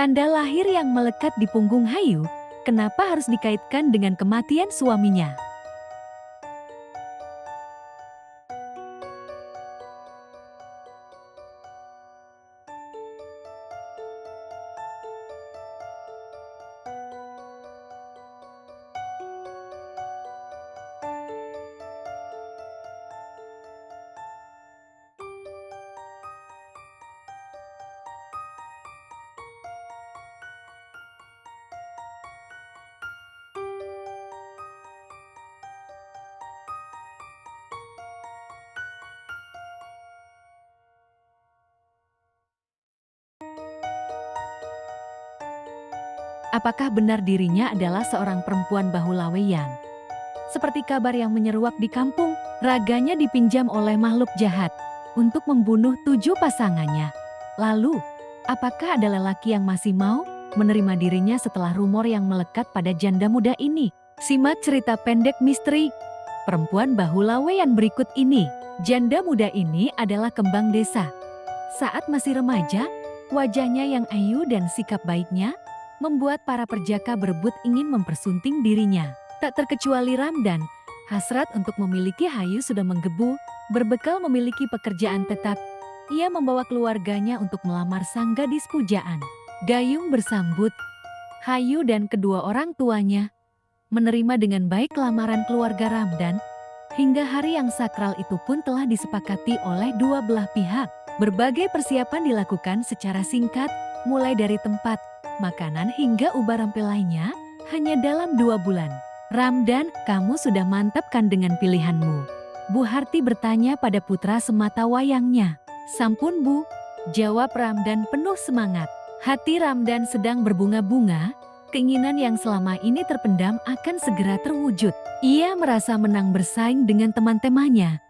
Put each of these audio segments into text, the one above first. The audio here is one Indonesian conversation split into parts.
Tanda lahir yang melekat di punggung Hayu, kenapa harus dikaitkan dengan kematian suaminya? Apakah benar dirinya adalah seorang perempuan Bahulaweyan? Seperti kabar yang menyeruak di kampung, raganya dipinjam oleh makhluk jahat untuk membunuh 7 pasangannya. Lalu, apakah ada lelaki yang masih mau menerima dirinya setelah rumor yang melekat pada janda muda ini? Simak cerita pendek misteri perempuan Bahulaweyan berikut ini. Janda muda ini adalah kembang desa. Saat masih remaja, wajahnya yang ayu dan sikap baiknya membuat para perjaka berebut ingin mempersunting dirinya. Tak terkecuali Ramdan, hasrat untuk memiliki Hayu sudah menggebu. Berbekal memiliki pekerjaan tetap, ia membawa keluarganya untuk melamar sang gadis pujaan. Gayung bersambut, Hayu dan kedua orang tuanya menerima dengan baik lamaran keluarga Ramdan. Hingga hari yang sakral itu pun telah disepakati oleh dua belah pihak. Berbagai persiapan dilakukan secara singkat, mulai dari tempat, makanan hingga ubah rampil lainnya, hanya dalam 2 bulan. Ramdan, kamu sudah mantap kan dengan pilihanmu? Bu Harti bertanya pada putra semata wayangnya. Sampun Bu, jawab Ramdan penuh semangat. Hati Ramdan sedang berbunga-bunga, keinginan yang selama ini terpendam akan segera terwujud. Ia merasa menang bersaing dengan teman-temannya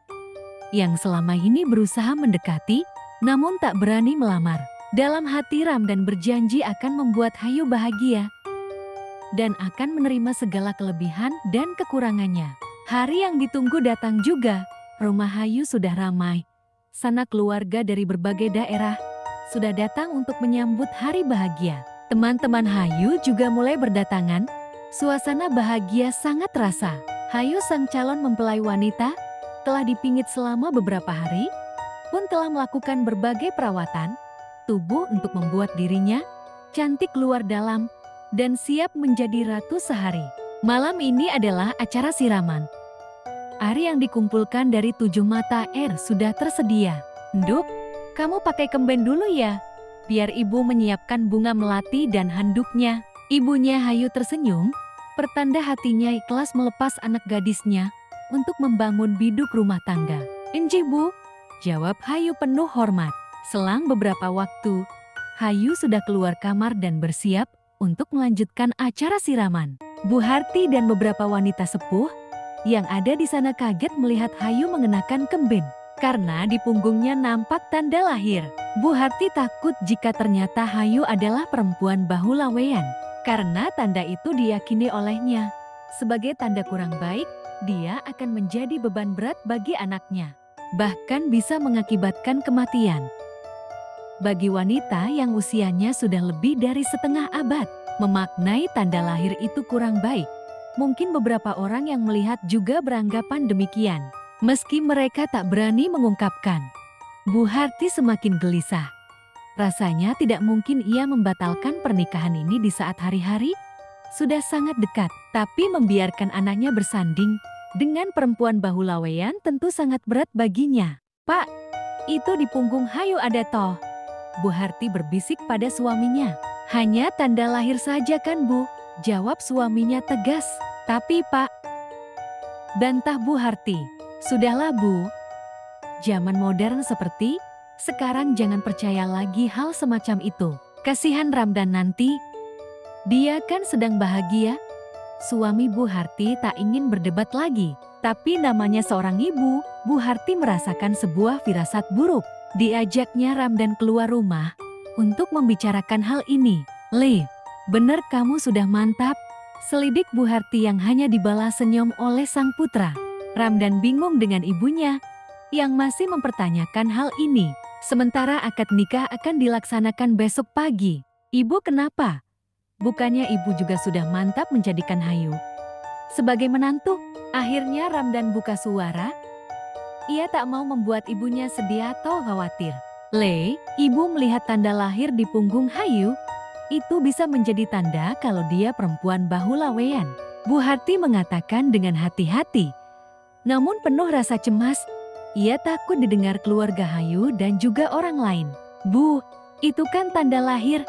yang selama ini berusaha mendekati, namun tak berani melamar. Dalam hati Ramdan berjanji akan membuat Hayu bahagia dan akan menerima segala kelebihan dan kekurangannya. Hari yang ditunggu datang juga. Rumah Hayu sudah ramai. Sanak keluarga dari berbagai daerah sudah datang untuk menyambut hari bahagia. Teman-teman Hayu juga mulai berdatangan. Suasana bahagia sangat terasa. Hayu sang calon mempelai wanita telah dipingit selama beberapa hari, pun telah melakukan berbagai perawatan tubuh untuk membuat dirinya cantik luar dalam dan siap menjadi ratu sehari. Malam ini adalah acara siraman. Air yang dikumpulkan dari 7 mata air sudah tersedia. Nduk, kamu pakai kemben dulu ya, biar ibu menyiapkan bunga melati dan handuknya. Ibunya Hayu tersenyum, pertanda hatinya ikhlas melepas anak gadisnya untuk membangun biduk rumah tangga. Enjih Bu, jawab Hayu penuh hormat. Selang beberapa waktu, Hayu sudah keluar kamar dan bersiap untuk melanjutkan acara siraman. Bu Harti dan beberapa wanita sepuh yang ada di sana kaget melihat Hayu mengenakan kemben, karena di punggungnya nampak tanda lahir. Bu Harti takut jika ternyata Hayu adalah perempuan Bahulaweyan, karena tanda itu diyakini olehnya sebagai tanda kurang baik. Dia akan menjadi beban berat bagi anaknya, bahkan bisa mengakibatkan kematian. Bagi wanita yang usianya sudah lebih dari setengah abad, memaknai tanda lahir itu kurang baik. Mungkin beberapa orang yang melihat juga beranggapan demikian, meski mereka tak berani mengungkapkan. Bu Harti semakin gelisah. Rasanya tidak mungkin ia membatalkan pernikahan ini di saat hari-hari sudah sangat dekat, tapi membiarkan anaknya bersanding dengan perempuan Bahulaweyan tentu sangat berat baginya. Pak, itu di punggung Hayu ada toh. Bu Harti berbisik pada suaminya. Hanya tanda lahir saja kan Bu, jawab suaminya tegas. Tapi Pak, bantah Bu Harti. Sudahlah Bu, zaman modern seperti sekarang jangan percaya lagi hal semacam itu. Kasihan Ramdan nanti, dia kan sedang bahagia. Suami Bu Harti tak ingin berdebat lagi, tapi namanya seorang ibu, Bu Harti merasakan sebuah firasat buruk. Diajaknya Ramdan keluar rumah untuk membicarakan hal ini. Le, bener kamu sudah mantap, selidik Bu Harti yang hanya dibalas senyum oleh sang putra. Ramdan bingung dengan ibunya yang masih mempertanyakan hal ini. Sementara akad nikah akan dilaksanakan besok pagi. "Ibu kenapa? Bukannya ibu juga sudah mantap menjadikan Hayu sebagai menantu?" Akhirnya Ramdan buka suara. Ia tak mau membuat ibunya sedih atau khawatir. "Le, ibu melihat tanda lahir di punggung Hayu. Itu bisa menjadi tanda kalau dia perempuan bahu laweyan." Bu Harti mengatakan dengan hati-hati. Namun penuh rasa cemas. Ia takut didengar keluarga Hayu dan juga orang lain. "Bu, itu kan tanda lahir.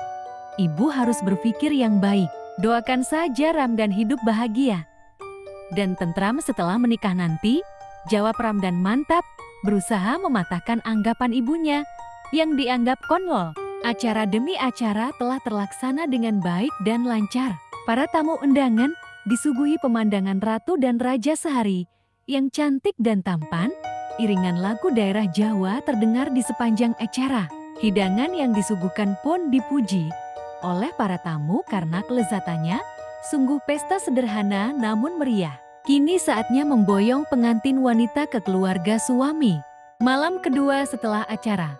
Ibu harus berpikir yang baik. Doakan saja Ramdan hidup bahagia dan tentram setelah menikah nanti," jawab Ramdan mantap, berusaha mematahkan anggapan ibunya yang dianggap konyol. Acara demi acara telah terlaksana dengan baik dan lancar. Para tamu undangan disuguhi pemandangan ratu dan raja sehari yang cantik dan tampan. Iringan lagu daerah Jawa terdengar di sepanjang acara. Hidangan yang disuguhkan pun dipuji oleh para tamu karena kelezatannya. Sungguh pesta sederhana namun meriah. Kini saatnya memboyong pengantin wanita ke keluarga suami. Malam kedua setelah acara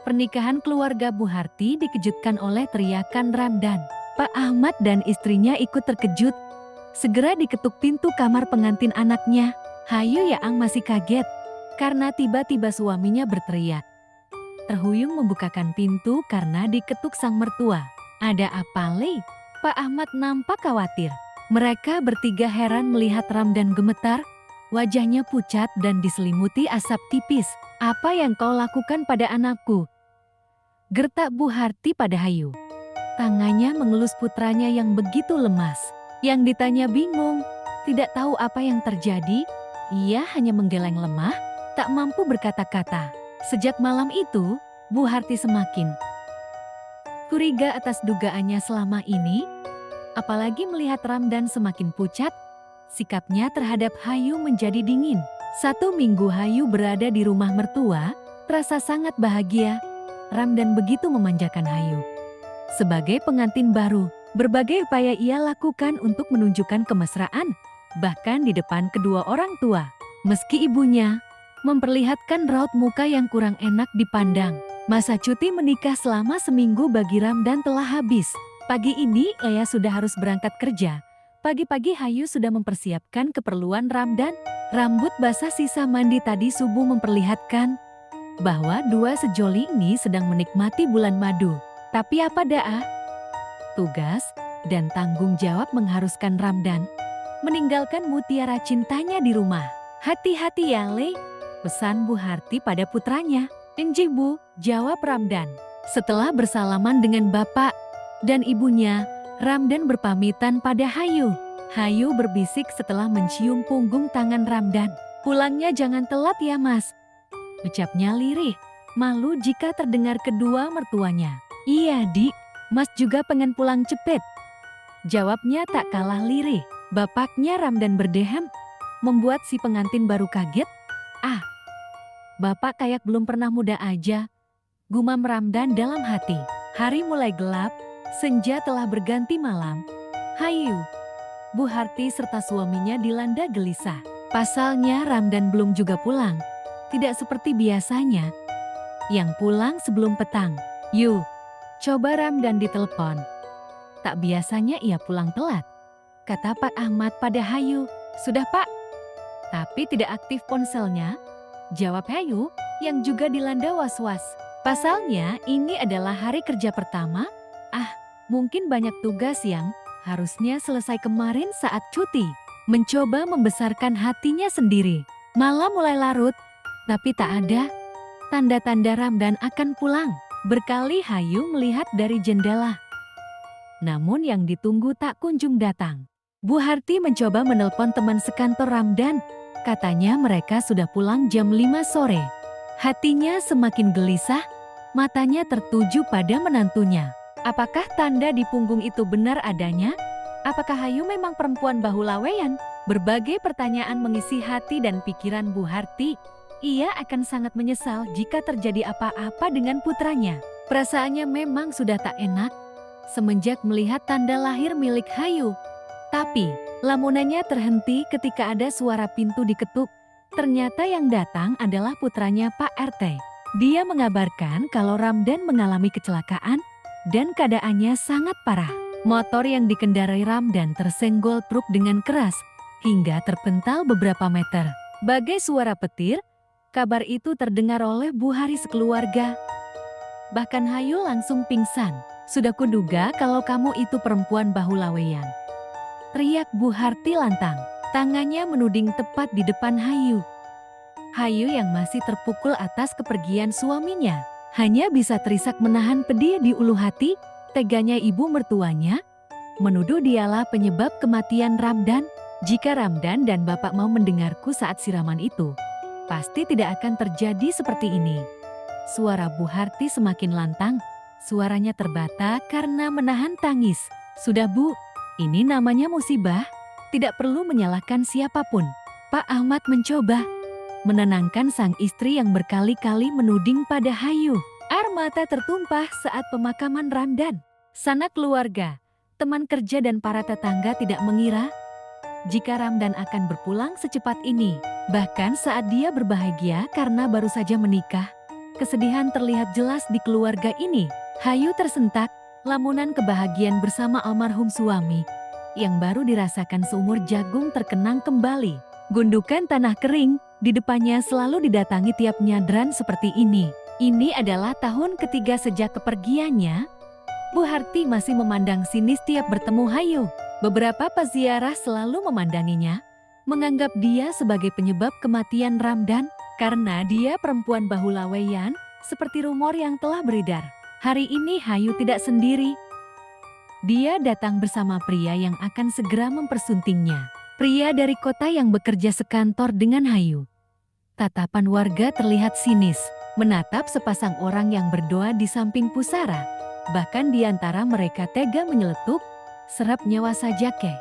pernikahan, keluarga Bu Harti dikejutkan oleh teriakan Ramdan. Pak Ahmad dan istrinya ikut terkejut. Segera diketuk pintu kamar pengantin anaknya. Hayu Yaang masih kaget karena tiba-tiba suaminya berteriak. Terhuyung membukakan pintu karena diketuk sang mertua. "Ada apa, Le?" Pak Ahmad nampak khawatir. Mereka bertiga heran melihat Ramdan gemetar. Wajahnya pucat dan diselimuti asap tipis. "Apa yang kau lakukan pada anakku?" gertak Bu Harti pada Hayu. Tangannya mengelus putranya yang begitu lemas. Yang ditanya bingung, tidak tahu apa yang terjadi. Ia hanya menggeleng lemah, tak mampu berkata-kata. Sejak malam itu, Bu Harti semakin curiga atas dugaannya selama ini. Apalagi melihat Ramdan semakin pucat, sikapnya terhadap Hayu menjadi dingin. 1 minggu Hayu berada di rumah mertua, terasa sangat bahagia. Ramdan begitu memanjakan Hayu. Sebagai pengantin baru, berbagai upaya ia lakukan untuk menunjukkan kemesraan, bahkan di depan kedua orang tua. Meski ibunya memperlihatkan raut muka yang kurang enak dipandang. Masa cuti menikah selama seminggu bagi Ramdan telah habis. Pagi ini ia sudah harus berangkat kerja. Pagi-pagi Hayu sudah mempersiapkan keperluan Ramdan. Rambut basah sisa mandi tadi subuh memperlihatkan bahwa dua sejoli ini sedang menikmati bulan madu. Tapi apa daa? Tugas dan tanggung jawab mengharuskan Ramdan meninggalkan mutiara cintanya di rumah. "Hati-hati ya, Le," pesan Bu Harti pada putranya. "Enjih Bu," jawab Ramdan. Setelah bersalaman dengan bapak dan ibunya, Ramdan berpamitan pada Hayu. Hayu berbisik setelah mencium punggung tangan Ramdan. "Pulangnya jangan telat ya Mas," ucapnya lirih, malu jika terdengar kedua mertuanya. "Iya Dik, Mas juga pengen pulang cepet," jawabnya tak kalah lirih. Bapaknya Ramdan berdehem, membuat si pengantin baru kaget. "Ah, Bapak kayak belum pernah muda aja," gumam Ramdan dalam hati. Hari mulai gelap. Senja telah berganti malam. Hayu, Bu Harti serta suaminya dilanda gelisah. Pasalnya Ramdan belum juga pulang. Tidak seperti biasanya, yang pulang sebelum petang. "Yuk, coba Ramdan ditelepon. Tak biasanya ia pulang telat," kata Pak Ahmad pada Hayu. "Sudah Pak." "Tapi tidak aktif ponselnya," jawab Hayu yang juga dilanda was-was. Pasalnya ini adalah hari kerja pertama. Mungkin banyak tugas yang harusnya selesai kemarin saat cuti. Mencoba membesarkan hatinya sendiri. Malam mulai larut, tapi tak ada tanda-tanda Ramdan akan pulang. Berkali Hayu melihat dari jendela, namun yang ditunggu tak kunjung datang. Bu Harti mencoba menelpon teman sekantor Ramdan. Katanya mereka sudah pulang jam 5 sore. Hatinya semakin gelisah, matanya tertuju pada menantunya. Apakah tanda di punggung itu benar adanya? Apakah Hayu memang perempuan bahu laweyan? Berbagai pertanyaan mengisi hati dan pikiran Bu Harti. Ia akan sangat menyesal jika terjadi apa-apa dengan putranya. Perasaannya memang sudah tak enak semenjak melihat tanda lahir milik Hayu. Tapi, lamunannya terhenti ketika ada suara pintu diketuk. Ternyata yang datang adalah putranya Pak RT. Dia mengabarkan kalau Ramdan mengalami kecelakaan dan keadaannya sangat parah. Motor yang dikendarai Ramdan tersenggol truk dengan keras hingga terpental beberapa meter. Bagai suara petir, kabar itu terdengar oleh Bu Hari sekeluarga. Bahkan Hayu langsung pingsan. "Sudah kuduga kalau kamu itu perempuan bahu laweyan," teriak Bu Harti lantang. Tangannya menuding tepat di depan Hayu. Hayu yang masih terpukul atas kepergian suaminya hanya bisa terisak menahan pedih di ulu hati. Teganya ibu mertuanya menuduh dialah penyebab kematian Ramdan. "Jika Ramdan dan bapak mau mendengarku saat siraman itu, pasti tidak akan terjadi seperti ini." Suara Bu Harti semakin lantang. Suaranya terbata karena menahan tangis. "Sudah Bu, ini namanya musibah. Tidak perlu menyalahkan siapapun." Pak Ahmad mencoba menenangkan sang istri yang berkali-kali menuding pada Hayu. Air mata tertumpah saat pemakaman Ramdan. Sanak keluarga, teman kerja dan para tetangga tidak mengira jika Ramdan akan berpulang secepat ini. Bahkan saat dia berbahagia karena baru saja menikah, kesedihan terlihat jelas di keluarga ini. Hayu tersentak, lamunan kebahagiaan bersama almarhum suami yang baru dirasakan seumur jagung terkenang kembali. Gundukan tanah kering di depannya selalu didatangi tiap nyadran seperti ini. Ini adalah tahun ketiga sejak kepergiannya. Bu Harti masih memandang sinis tiap bertemu Hayu. Beberapa peziarah selalu memandanginya, menganggap dia sebagai penyebab kematian Ramdan karena dia perempuan bahu laweyan seperti rumor yang telah beredar. Hari ini Hayu tidak sendiri. Dia datang bersama pria yang akan segera mempersuntingnya. Pria dari kota yang bekerja sekantor dengan Hayu. Tatapan warga terlihat sinis, menatap sepasang orang yang berdoa di samping pusara. Bahkan di antara mereka tega menyeletuk, "Serap nyawa saja kek."